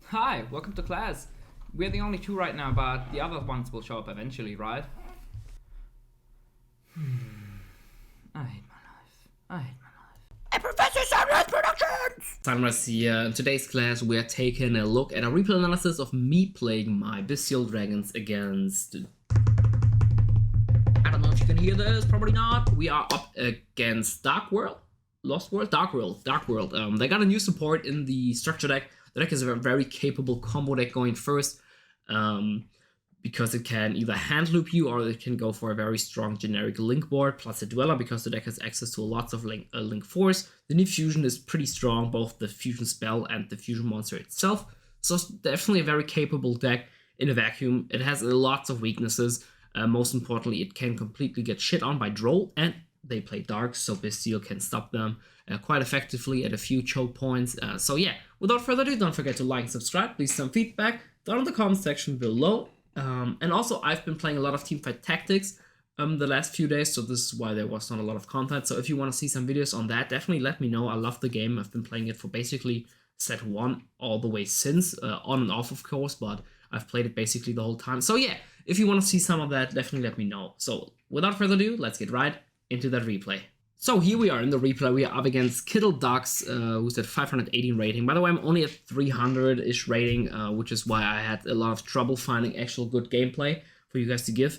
Hi, welcome to class. We're the only two right now, but the other ones will show up eventually, right? I hate my life. I hate my life. A Professor Sunreis Productions! Sunreis here. In today's class, we are taking a look at a replay analysis of me playing my Bystial dragons against... I don't know if you can hear this, probably not. We are up against Dark World? Lost World? Dark World. They got a new support in the structure deck. The deck is a very capable combo deck going first, because it can either hand loop you or it can go for a very strong generic link board plus a dweller because the deck has access to lots of link force. The new fusion is pretty strong, both the fusion spell and the fusion monster itself. So it's definitely a very capable deck in a vacuum. It has lots of weaknesses. Most importantly, it can completely get shit on by Droll, and they play Dark, so Bystial can stop them quite effectively at a few choke points. So yeah, without further ado, don't forget to like and subscribe. Leave some feedback down in the comment section below. And also, I've been playing a lot of Teamfight Tactics the last few days, so this is why there was not a lot of content. So if you want to see some videos on that, definitely let me know. I love the game. I've been playing it for basically set 1 all the way since, on and off of course, but I've played it basically the whole time. So yeah, if you want to see some of that, definitely let me know. So without further ado, let's get right into that replay. So here we are in the replay. We are up against Kittle Ducks, who's at 518 rating. By the way, I'm only at 300-ish rating, which is why I had a lot of trouble finding actual good gameplay for you guys to give,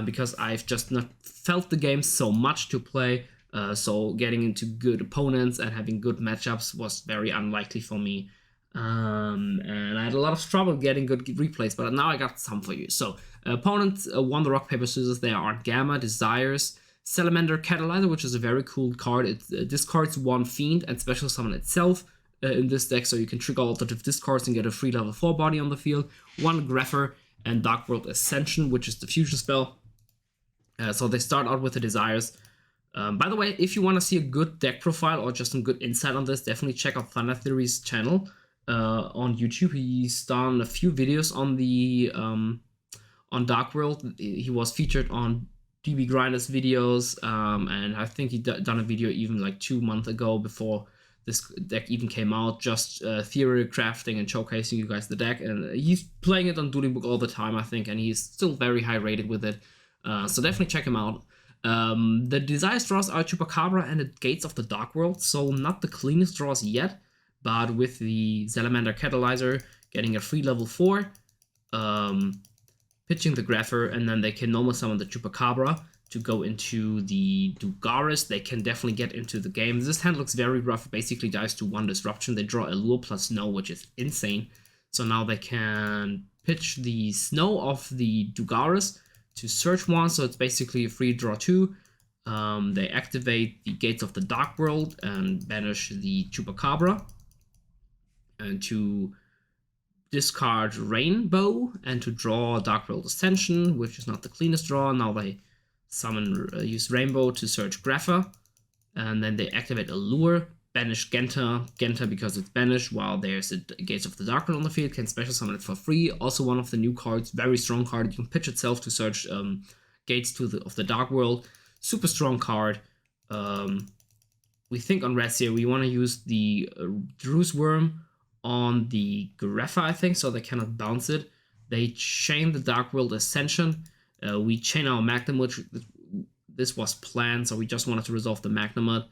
because I've just not felt the game so much to play. So getting into good opponents and having good matchups was very unlikely for me. And I had a lot of trouble getting good replays, but now I got some for you. So opponent won the rock, paper, scissors. There are Gamma, Desires, Salamander Catalyzer, which is a very cool card. It discards 1 Fiend and special summon itself in this deck, so you can trigger alternative discards and get a free level 4 body on the field. 1 Grapher and Dark World Ascension, which is the fusion spell. So they start out with the Desires. By the way, if you want to see a good deck profile or just some good insight on this, definitely check out Thunder Theory's channel on YouTube. He's done a few videos on the on Dark World. He was featured on DB Grinders videos, and I think he done a video even like 2 months ago before this deck even came out, just theory crafting and showcasing you guys the deck, and he's playing it on Dueling Book all the time, I think, and he's still very high rated with it, so definitely check him out. The Desire draws are Chupacabra and the Gates of the Dark World, so not the cleanest draws yet, but with the Salamander Catalyzer getting a free level 4, pitching the Grapher, and then they can normal summon the Chupacabra to go into the Dugaris. They can definitely get into the game. This hand looks very rough. Basically dies to 1 disruption. They draw a Lure plus Snow, which is insane. So now they can pitch the Snow of the Dugaris to search 1, so it's basically a free draw 2. They activate the Gates of the Dark World and banish the Chupacabra. And to discard Rainbow and to draw Dark World Ascension, which is not the cleanest draw. Now they summon, use Rainbow to search Grapher, and then they activate Allure, banish Genta because it's banished, while there's a Gates of the Dark World on the field, can special summon it for free. Also one of the new cards, very strong card. You can pitch itself to search Gates of the Dark World. Super strong card. We think on reds here, we want to use the Drew's Worm on the Grapher, I think, so they cannot bounce it. They chain the Dark World Ascension. We chain our Magnum, which this was planned, so we just wanted to resolve the Magnum.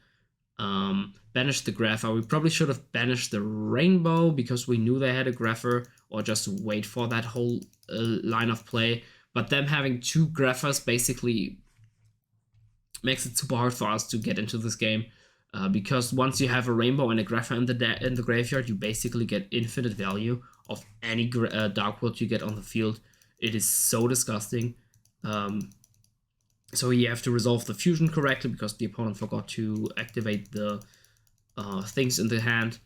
Banish the Grapher. We probably should have banished the Rainbow because we knew they had a Grapher, or just wait for that whole line of play. But them having 2 Graphers basically makes it super hard for us to get into this game. Because once you have a Rainbow and a Grapher in the graveyard, you basically get infinite value of any Dark World you get on the field. It is so disgusting. So you have to resolve the fusion correctly because the opponent forgot to activate the things in the hand.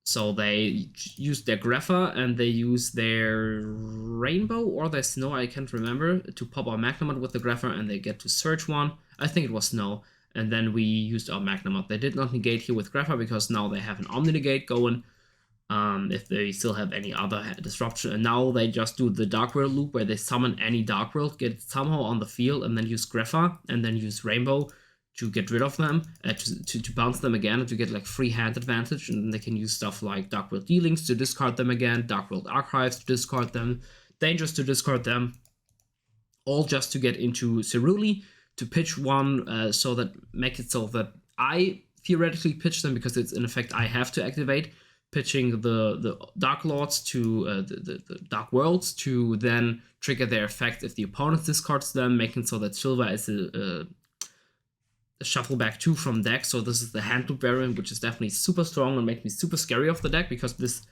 So they use their Grapher and they use their Rainbow or their Snow, I can't remember, to pop our Magnum with the Grapher, and they get to search 1. I think it was Snow. And then we used our Magnum. They did not negate here with Grapher because now they have an Omni Negate going, if they still have any other disruption. And now they just do the Dark World loop where they summon any Dark World, get it somehow on the field, and then use Grapher, and then use Rainbow to get rid of them, to bounce them again, and to get like free hand advantage. And then they can use stuff like Dark World Dealings to discard them again, Dark World Archives to discard them, Dangers to discard them, all just to get into Ceruli, to pitch one, so that make it so that I theoretically pitch them, because it's in effect I have to activate, pitching the Dark Lords to the Dark Worlds to then trigger their effect if the opponent discards them, making so that Silver is a shuffle back 2 from deck. So this is the Handloop variant, which is definitely super strong and makes me super scary of the deck, because this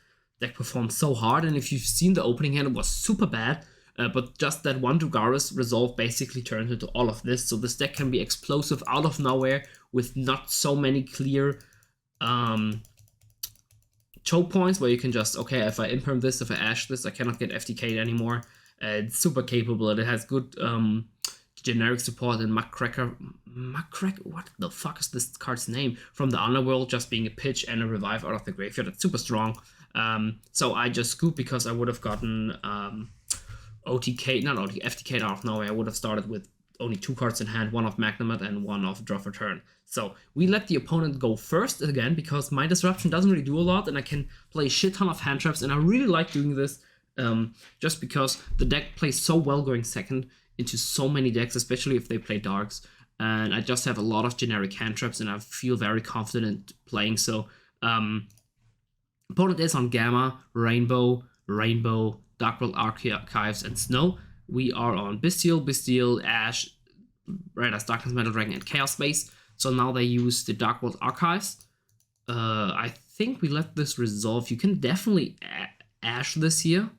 deck performs so hard. And if you've seen the opening hand, it was super bad, but just that one Dugaris resolve basically turns into all of this. So this deck can be explosive out of nowhere with not so many clear choke points where you can just, okay, if I imperm this, if I ash this, I cannot get FTK'd anymore. It's super capable, and it has good generic support in Muckracker. What the fuck is this card's name? From the Underworld, just being a pitch and a revive out of the graveyard. It's super strong. So I just scooped because I would have gotten FTK'd out of nowhere. I would have started with only 2 cards in hand, one of Magnemite and one of Draw for Turn. So we let the opponent go first again, because my disruption doesn't really do a lot, and I can play a shit ton of hand traps, and I really like doing this, just because the deck plays so well going second into so many decks, especially if they play darks, and I just have a lot of generic hand traps, and I feel very confident playing. So opponent is on Gamma, Rainbow, Dark World Archives, and Snow. We are on Bystial, Ash, Red as Darkness, Metal Dragon, and Chaos Space. So now they use the Dark World Archives. I think we let this resolve. You can definitely Ash this here.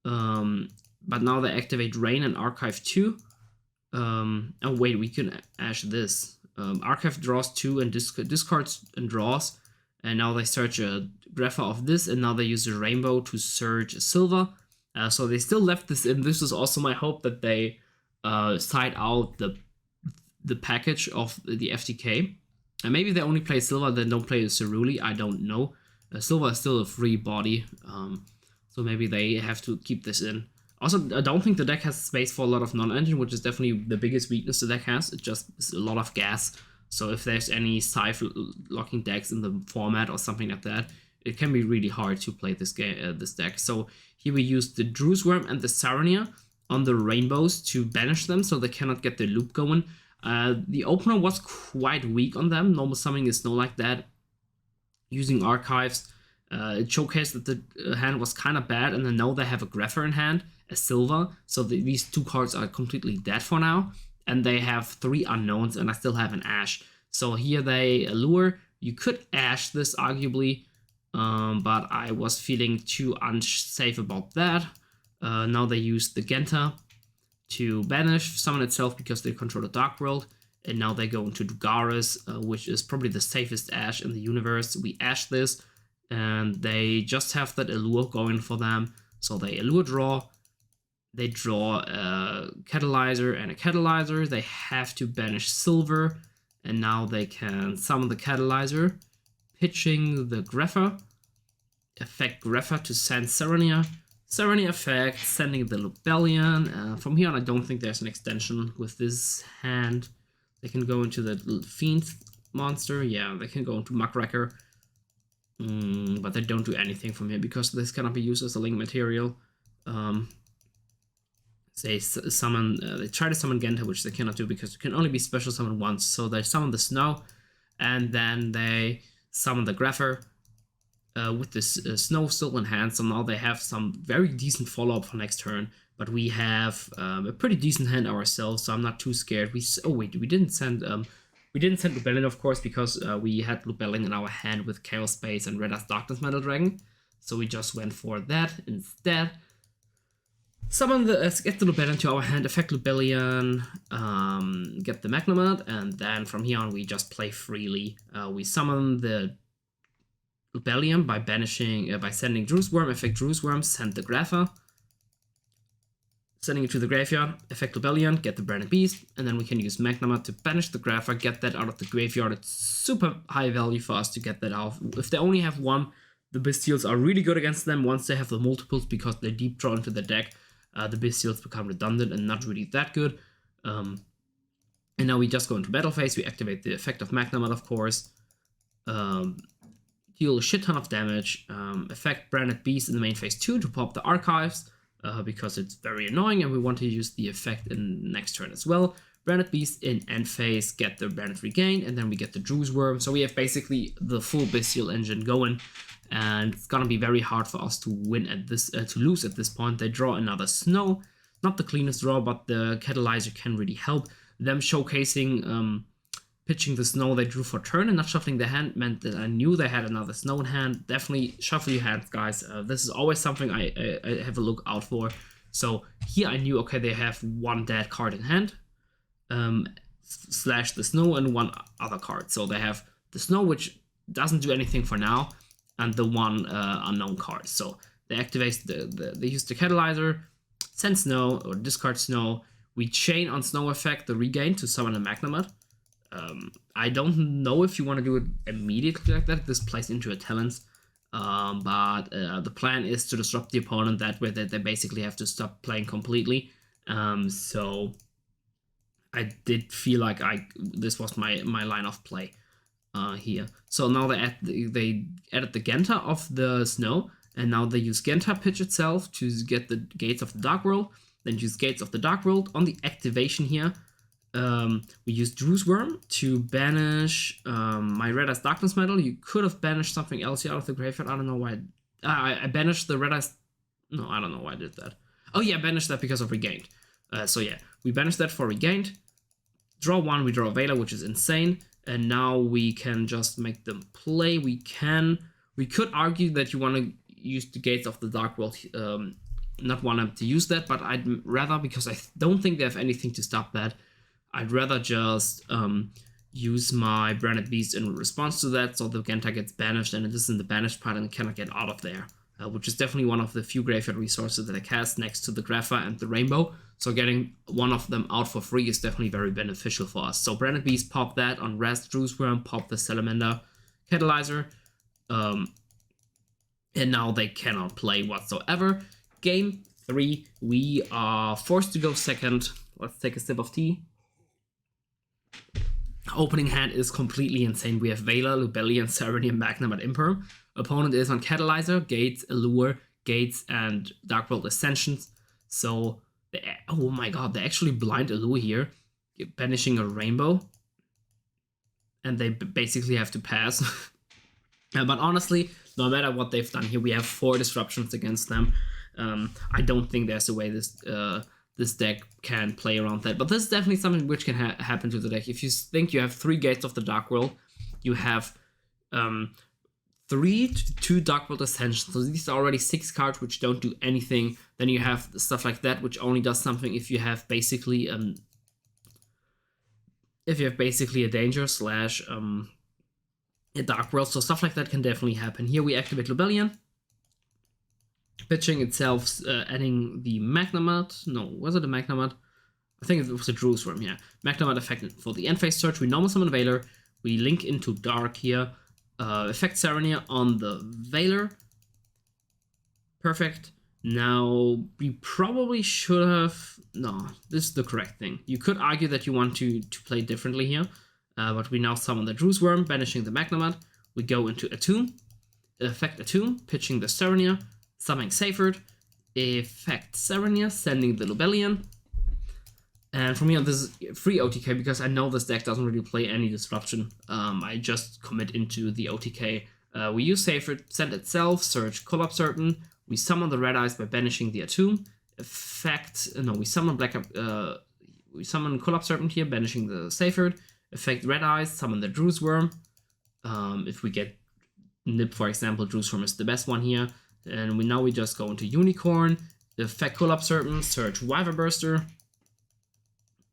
But now they activate Rain and Archive 2. Oh wait, we can Ash this. Archive draws 2 and discards and draws. And now they search a Grapha of this, and now they use a Rainbow to search a Silver. So they still left this in. This is also my hope, that they side out the package of the FTK. And maybe they only play Silver, then don't play Ceruli. I don't know. Silver is still a free body, so maybe they have to keep this in. Also, I don't think the deck has space for a lot of non-engine, which is definitely the biggest weakness the deck has. It just is a lot of gas. So if there's any Scythe locking decks in the format or something like that, it can be really hard to play this deck. So here we use the Druze Worm and the Saronia on the Rainbows to banish them, so they cannot get their loop going. The opener was quite weak on them. Normal summoning is no like that. Using Archives, it showcased that the hand was kind of bad, and then now they have a Grapher in hand, a Silver, so these 2 cards are completely dead for now. And they have 3 unknowns, and I still have an Ash. So here they Allure. You could Ash this, arguably, but I was feeling too unsafe about that. Now they use the Genta to banish summon itself because they control the Dark World. And now they go into Dugaris, which is probably the safest Ash in the universe. We Ash this, and they just have that Allure going for them. So they Allure draw. They draw a Catalyzer and a Catalyzer. They have to banish Silver, and now they can summon the Catalyzer, pitching the Grapher, effect Grapher to send Saronia. Saronia effect, sending the Lubellion. From here on, I don't think there's an extension with this hand. They can go into the Fiend monster. Yeah, they can go into Muckracker. But they don't do anything from here because this cannot be used as a link material. They summon, they try to summon Genta, which they cannot do because it can only be special summoned once. So they summon the Snow, and then they summon the Grapher with this Snow still in hand. So now they have some very decent follow-up for next turn. But we have a pretty decent hand ourselves, so I'm not too scared. We didn't send Lubellion, of course, because we had Lubellion in our hand with Chaos Space and Red as Darkness Metal Dragon. So we just went for that instead. Summon get the Lubellion to our hand, effect Lubellion, get the Magnemite, and then from here on we just play freely. We summon the Lubellion by banishing, by sending Druze Worm, effect Druze Worm, send the Grapha, sending it to the graveyard, effect Lubellion, get the Branded Beast, and then we can use Magnemite to banish the Grapha, get that out of the graveyard. It's super high value for us to get that out. If they only have one, the Bystials are really good against them. Once they have the multiples, because they deep draw into the deck, the Bystials become redundant and not really that good. And now we just go into battle phase. We activate the effect of Magnamod, of course. Deal a shit ton of damage. Effect Branded Beast in the main phase 2 to pop the archives, because it's very annoying and we want to use the effect in next turn as well. Branded Beast in end phase, get the Branded Regain, and then we get the Druze Worm. So we have basically the full Bystial engine going, and it's gonna be very hard for us to win at this, to lose at this point. They draw another Snow, not the cleanest draw, but the Catalyzer can really help. Them showcasing, pitching the Snow they drew for turn and not shuffling their hand meant that I knew they had another Snow in hand. Definitely shuffle your hands, guys. This is always something I have a look out for. So here I knew, okay, they have one dead card in hand, slash the Snow, and one other card. So they have the Snow, which doesn't do anything for now, and the one unknown card. So they activate they use the Catalyzer, send Snow or discard Snow. We chain on Snow effect the Regain to summon a Magnamod. I don't know if you want to do it immediately like that. This plays into a talents, but the plan is to disrupt the opponent. That way that they basically have to stop playing completely. So I did feel like this was my line of play here. So now they added the Genta of the Snow, and now they use Genta pitch itself to get the Gates of the Dark World. Then use Gates of the Dark World on the activation here. We use Druze Worm to banish my Red Eyes Darkness Metal. You could have banished something else here out of the graveyard. I don't know why. I banished the Red Eyes. No, I don't know why I did that. Oh yeah, I banished that because of Regained. So yeah, we banished that for Regained. Draw one, we draw a Veiler, which is insane. And now we can just make them play. We could argue that you want to use the Gates of the Dark World, not want them to use that, but I'd rather, because I don't think they have anything to stop that, I'd rather just use my Branded Beast in response to that, so the Genta gets banished and it is in the banished part and it cannot get out of there, which is definitely one of the few graveyard resources that I cast next to the Grapha and the Rainbow. So getting one of them out for free is definitely very beneficial for us. So Branded Beast, pop that on Rast Druze Worm, pop the Salamander Catalyzer, and now they cannot play whatsoever. Game 3, we are forced to go second. Let's take a sip of tea. Opening hand is completely insane. We have Veiler, Lubellion, Serenium, Magnamod, Imperm. Opponent is on Catalyzer, Gates, Allure, Gates, and Dark World Ascensions. So, oh my god, they actually blind Allure here, banishing a Rainbow. And they basically have to pass. But honestly, no matter what they've done here, we have 4 disruptions against them. I don't think there's a way this deck can play around that. But this is definitely something which can happen to the deck. If you think you have 3 Gates of the Dark World, you have 3 to 2 Dark World Ascensions. So these are already 6 cards which don't do anything. Then you have stuff like that which only does something if you have basically a danger slash a Dark World. So stuff like that can definitely happen. Here we activate Lubellion. Pitching itself, adding the Magnamod. No, was it a Magnamod? I think it was a Druze Worm, yeah. Magnamod effect for the end phase search. We normal summon Veiler. We link into Dark here. Effect Serenia on the Veiler. Perfect. Now, we probably should have... No, this is the correct thing. You could argue that you want to play differently here. But we now summon the Druze Worm, banishing the Magnamod. We go into Attune. Effect Attune, pitching the Serenia. Summoning Seyfert, effect Serenia, sending the Lubellion. And for me, this is free OTK because I know this deck doesn't really play any disruption. I just commit into the OTK. We use Seyfert, send itself, search Collapse Certain. We summon the Red Eyes by banishing the Attune. We summon we summon Collapse Certain here, banishing the Seyfert. Effect Red Eyes, summon the Druze Worm. If we get Nip, for example, Druze Worm is the best one here. And we just go into Unicorn, effect Collapse Certain, search Wyver Burster,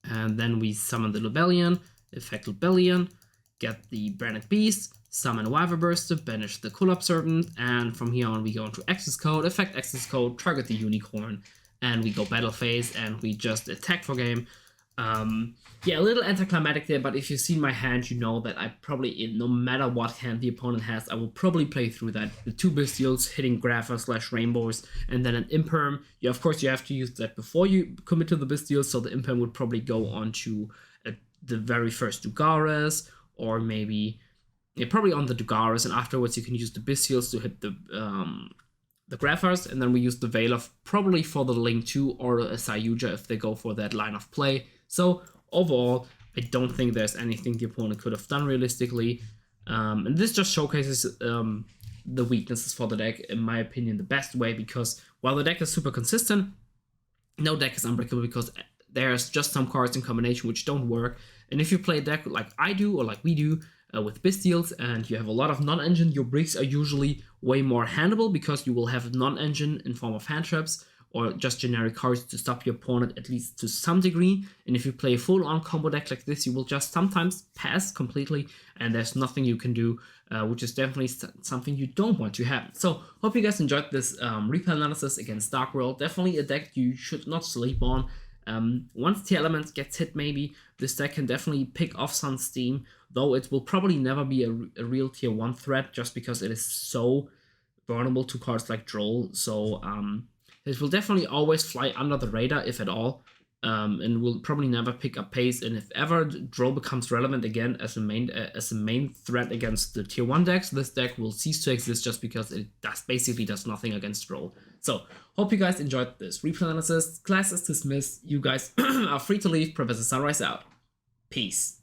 and then we summon the Lubellion, effect Lubellion, get the Branded Beast, summon Wyver Burster, banish the Collapse Certain, and from here on we go into Access Code, effect Access Code, target the Unicorn, and we go battle phase, and we just attack for game. Yeah, a little anticlimactic there, but if you've seen my hand, you know that I probably, no matter what hand the opponent has, I will probably play through that. The 2 Bystials hitting Grapha / Rainbows, and then an Imperm. Of course, you have to use that before you commit to the Bystials, so the Imperm would probably go on to the very first Dugares, or maybe probably on the Dugares, and afterwards you can use the Bystials to hit the Graphars, and then we use the Veilov probably for the Link 2 or a Sayuja if they go for that line of play. So overall, I don't think there's anything the opponent could have done realistically. And this just showcases the weaknesses for the deck, in my opinion, the best way, because while the deck is super consistent, no deck is unbreakable because there's just some cards in combination which don't work. And if you play a deck like I do or like we do with Bystials and you have a lot of non-engine, your bricks are usually way more handleable because you will have non-engine in form of hand traps or just generic cards to stop your opponent at least to some degree. And if you play a full-on combo deck like this, you will just sometimes pass completely and there's nothing you can do, which is definitely something you don't want to happen. So hope you guys enjoyed this replay analysis against Dark World. Definitely a deck you should not sleep on. Once the element gets hit, maybe this deck can definitely pick off some steam, though it will probably never be a real tier 1 threat just because it is so vulnerable to cards like Droll. So it will definitely always fly under the radar, if at all, and will probably never pick up pace. And if ever Droll becomes relevant again as a main threat against the tier 1 decks, this deck will cease to exist just because it basically does nothing against Droll. So hope you guys enjoyed this replay analysis. Class is dismissed. You guys are free to leave. Professor Sunreis out. Peace.